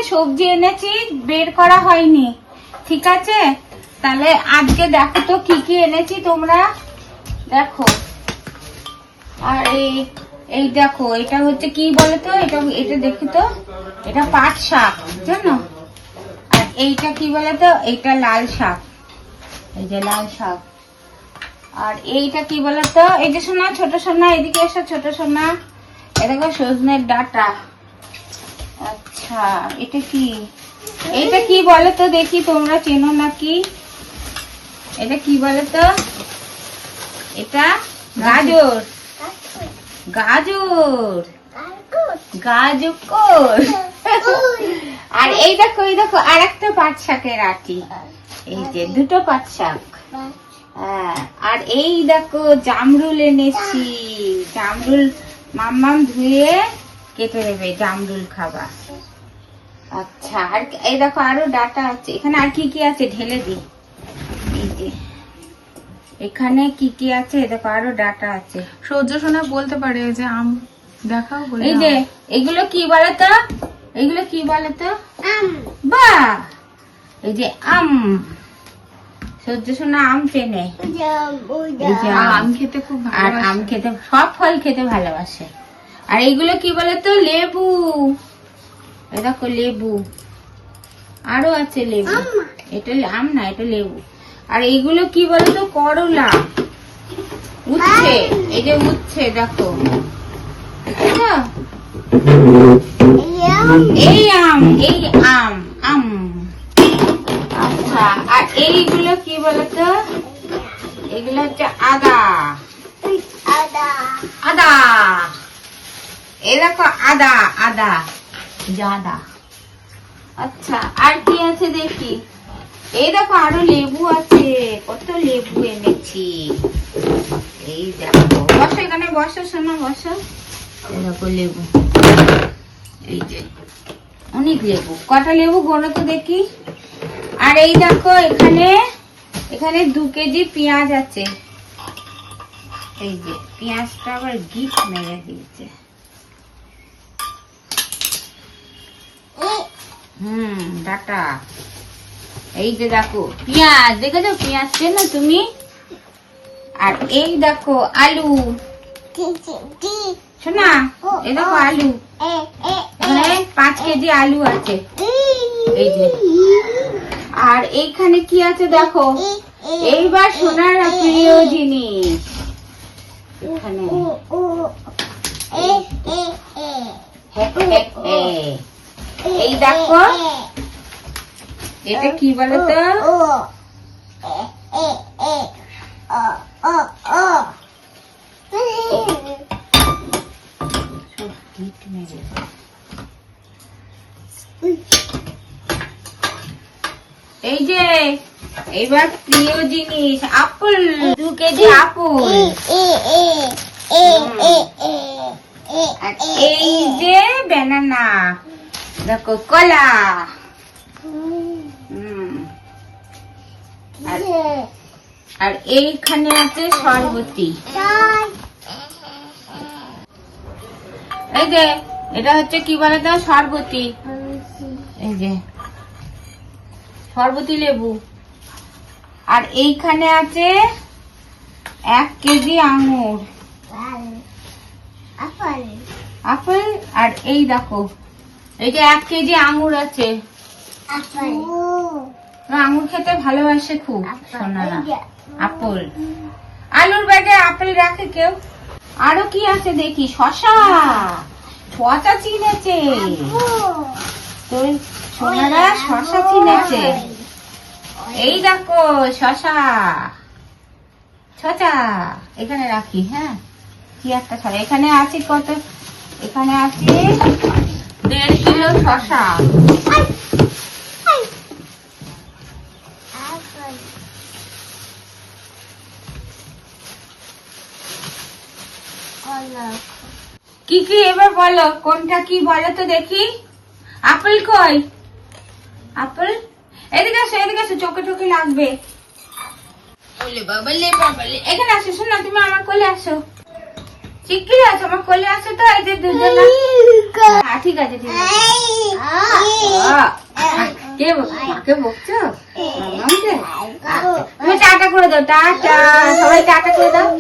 সবজি এনেছি, বের করা হয়নি, ঠিক আছে? তাহলে আজকে দেখো তো কি কি এনেছি তোমরা দেখো। আর এই দেখো, এটা হচ্ছে কি বলতো, এটা দেখি তো, এটা পাট শাক, জানো? আর এইটা কি বলতো, এইটা লাল শাক, এই যে লাল শাক। আর এইটা কি বলতো, এই যে সোনা, ছোট সোনা, এদিকে এসো ছোট সোনা, এটা দেখো সজনের ডাঁটা। আচ্ছা, এটা কি, এটা কি বলতো দেখি, তোমরা চেনো নাকি? এটা কি বলতো, এটা গাজর, গাজর, গাজর। আর এই দেখো আর একটা পাট শাকের আটি, এই যে দুটো পাট শাক। হ্যাঁ, আর এই দেখো জামরুল এনেছি, জামরুল মাম্মাম ধুয়ে কেটে দেবে, জামরুল খাবা। আচ্ছা, আর এই দেখো আরো ডাটা আছে এখানে। আর কি কি আছে ঢেলে দি, এই যে এখানে কি কি আছে দেখো, আরো ডাটা আছে। সহ্য শোনা বলতে পারে যে আম দেখাও। এই যে এগুলো কি বলতো, এগুলো কি বলতো, বাহ, এই যে আম। সহ্য শোনা আম চেনে, আম খেতে খুব আর ভালো। আম খেতে, সব ফল খেতে ভালোবাসে। আর এইগুলো কি বলতো, লেবু, এই দেখো লেবু, আরো আছে লেবু, এটা আম না, এটা লেবু। আর এইগুলো কি বলতো, করলা, উচ্ছে, এই যে উচ্ছে দেখো, দেখেছো? এই আম, এই আম, আম। আচ্ছা, আর এইগুলো কি বলতো, এগুলো হচ্ছে আদা, আদা, এই দেখো আদা, আদা, আদা। আচ্ছা, আর কি আছে দেখি, এই দেখো আরো লেবু আছে, কত লেবু এনেছি। এই দেখো, বসো এখানে, বসো শোনো, বসো। এই দেখো লেবু, এই যে অনেক লেবু, কটা লেবু গোনো তো দেখি। আর এই দেখো এখানে 2 কেজি পেঁয়াজ আছে, এই যে পেঁয়াজটা আবার গিফট মেরে দিয়েছে। ডাটা, এই যে দেখো পেঁয়াজ, দেখেছো পেঁয়াজ চেনো তুমি? আর এই দেখো আলু, শোনা, এই দেখো আলু, এখানে 5 কেজি আলু আছে, এই যে। আর এইখানে কি আছে দেখো, এইবার সোনার প্রিয় জিনিস, এখানে এই দেখো, এটা কি বলতো, এই যে এইবার প্রিয় জিনিস, আপেল, 2 কেজি আপেল। আর এই যে ব্যানানা, দেখো কলা। আর এইখানে আছে শরবতি, এই যে এটা হচ্ছে কি বলতো, শরবতি, এই যে শরবতি লেবু। আর এইখানে আছে 1 কেজি আঙুর, আপেল। আর এই দেখো, এই যে 1 কেজি আঙুর আছে, আঙুর খেতে ভালোবাসে খুব সোনারা। আপেল, আলুর ব্যাগে আপেল রাখে কেউ। আরো কি আছে দেখি, শশা, শশা চিনেছে তো সোনারা, শশা চিনেছে। এই দেখো শশা, শশা এখানে রাখি। হ্যাঁ, কি একটা শশা এখানে আছে, কত, এখানে আছে 1.5 কিলো শশা। কি কি এবার বলো, কোনটা কি বলো তো দেখি। আপেল কই, আপেল, এদিকে আসো, এদিকে আসো, চোখে টোকে লাগবে। এখানে আসো, শোনো তুমি আমার কোলে আসো, শিগগিরই আসো, আমার কোলে আসো তো, এই যে দুজন। ঠিক আছে, ঠিক আছে। কে মাকে বকছো? মামাকে? আচ্ছা, তুমি টাটা করে দাও, টাটা, সবাই টাটা করে দাও।